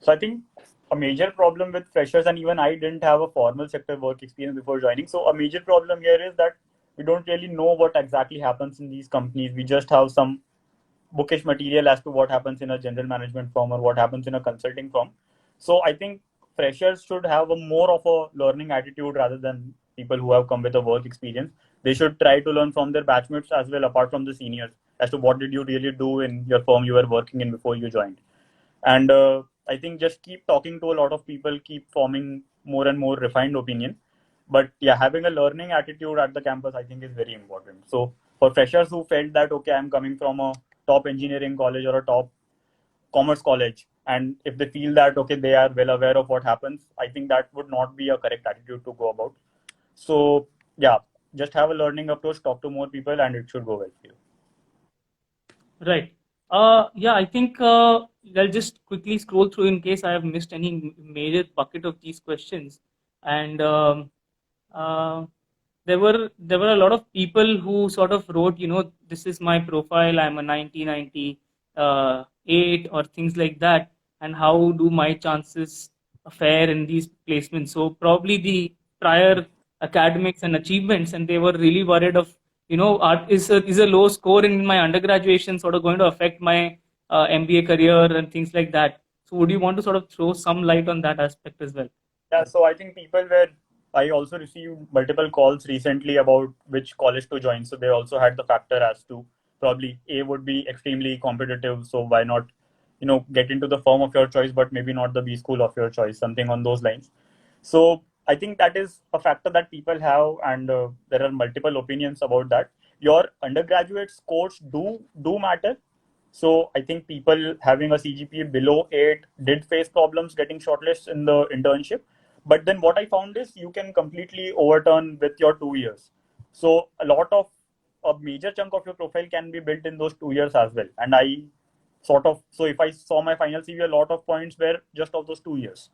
So I think a major problem with freshers, and even I didn't have a formal sector work experience before joining. So a major problem here is that we don't really know what exactly happens in these companies. We just have some bookish material as to what happens in a general management firm or what happens in a consulting firm. So I think freshers should have a more of a learning attitude rather than people who have come with a work experience. They should try to learn from their batchmates as well, apart from the seniors, as to what did you really do in your firm you were working in before you joined. And I think just keep talking to a lot of people, keep forming more and more refined opinion. But yeah, having a learning attitude at the campus, I think, is very important. So for freshers who felt that, okay, I'm coming from a top engineering college or a top commerce college, and if they feel that, okay, they are well aware of what happens, I think that would not be a correct attitude to go about. So yeah, just have a learning approach, talk to more people, and it should go well for you. Right. Yeah, I think I'll just quickly scroll through in case I have missed any major bucket of these questions. And uh, there were a lot of people who sort of wrote, this is my profile. I'm a 1998 or things like that. And how do my chances fare in these placements? So probably the prior academics and achievements, and they were really worried of is a low score in my undergraduation sort of going to affect my MBA career and things like that. So would you want to sort of throw some light on that aspect as well? Yeah, so I think people were. I also received multiple calls recently about which college to join. So they also had the factor as to probably A would be extremely competitive. So why not, get into the firm of your choice, but maybe not the B school of your choice, something on those lines. So I think that is a factor that people have, and there are multiple opinions about that. Your undergraduate scores do matter. So I think people having a CGPA below 8 did face problems getting shortlisted in the internship. But then what I found is you can completely overturn with your 2 years. So a major chunk of your profile can be built in those 2 years as well. And I so if I saw my final CV, a lot of points were just of those 2 years.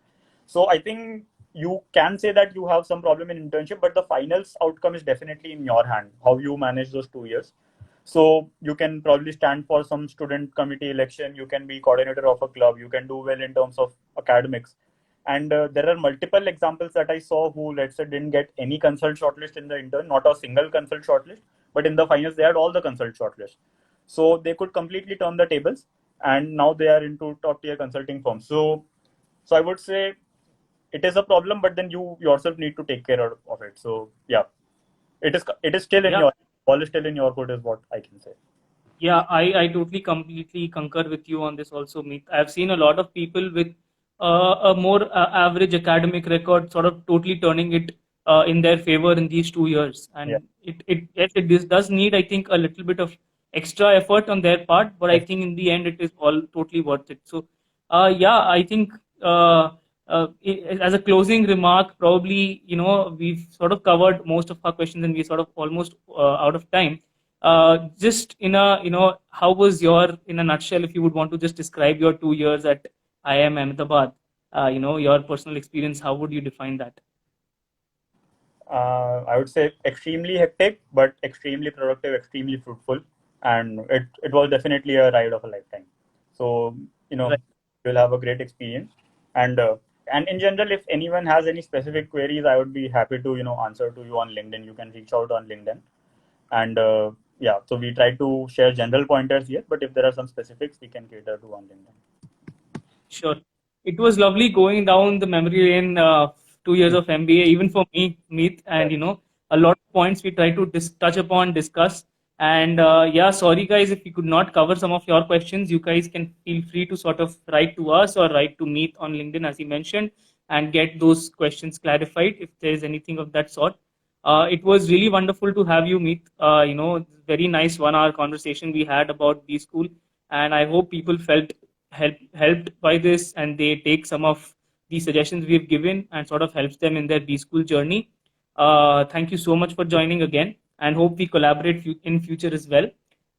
So I think you can say that you have some problem in internship, but the finals outcome is definitely in your hand, how you manage those 2 years. So you can probably stand for some student committee election, you can be coordinator of a club, you can do well in terms of academics. And there are multiple examples that I saw who, let's say, didn't get any consult shortlist in the intern, not a single consult shortlist, but in the finals they had all the consult shortlist. So they could completely turn the tables, and now they are into top tier consulting firms. So I would say it is a problem, but then you yourself need to take care of it. So yeah, it is still in Yeah. your ball is still in your court is what I can say. Yeah, I totally completely concur with you on this also, Meet. I've seen a lot of people with a more average academic record sort of totally turning it in their favor in these 2 years. Yeah, And yes, this does need, I think, a little bit of extra effort on their part, but I def- think in the end it is all totally worth it. So, yeah, I think uh, as a closing remark, probably, we've sort of covered most of our questions and we're sort of almost out of time. Just in a, how was your, in a nutshell, if you would want to just describe your 2 years at IIM Ahmedabad, your personal experience, how would you define that? I would say extremely hectic, but extremely productive, extremely fruitful, and it was definitely a ride of a lifetime. So Right. you'll have a great experience, and and in general, if anyone has any specific queries, I would be happy to answer to you on LinkedIn. You can reach out on LinkedIn, and yeah, so we try to share general pointers here, but if there are some specifics, we can cater to on LinkedIn. Sure. It was lovely going down the memory lane, 2 years of MBA, even for me, Meet, Yeah. and a lot of points we try to touch upon, discuss. And yeah, sorry guys, if we could not cover some of your questions, you guys can feel free to sort of write to us or write to Meet on LinkedIn, as he mentioned, and get those questions clarified if there is anything of that sort. It was really wonderful to have you, Meet. Very nice 1 hour conversation we had about B School, and I hope people felt helped by this and they take some of the suggestions we've given and sort of helps them in their B-School journey. Thank you so much for joining again, and hope we collaborate in future as well.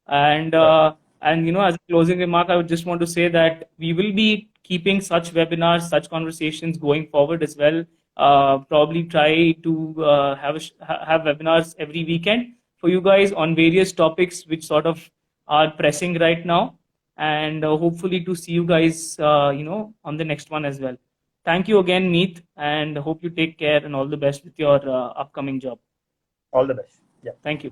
And as a closing remark, I would just want to say that we will be keeping such webinars, such conversations going forward as well. Probably try to have webinars every weekend for you guys on various topics which sort of are pressing right now, and hopefully to see you guys on the next one as well. Thank you again, Meet, and hope you take care and all the best with your upcoming job. All the best. Yeah. Thank you.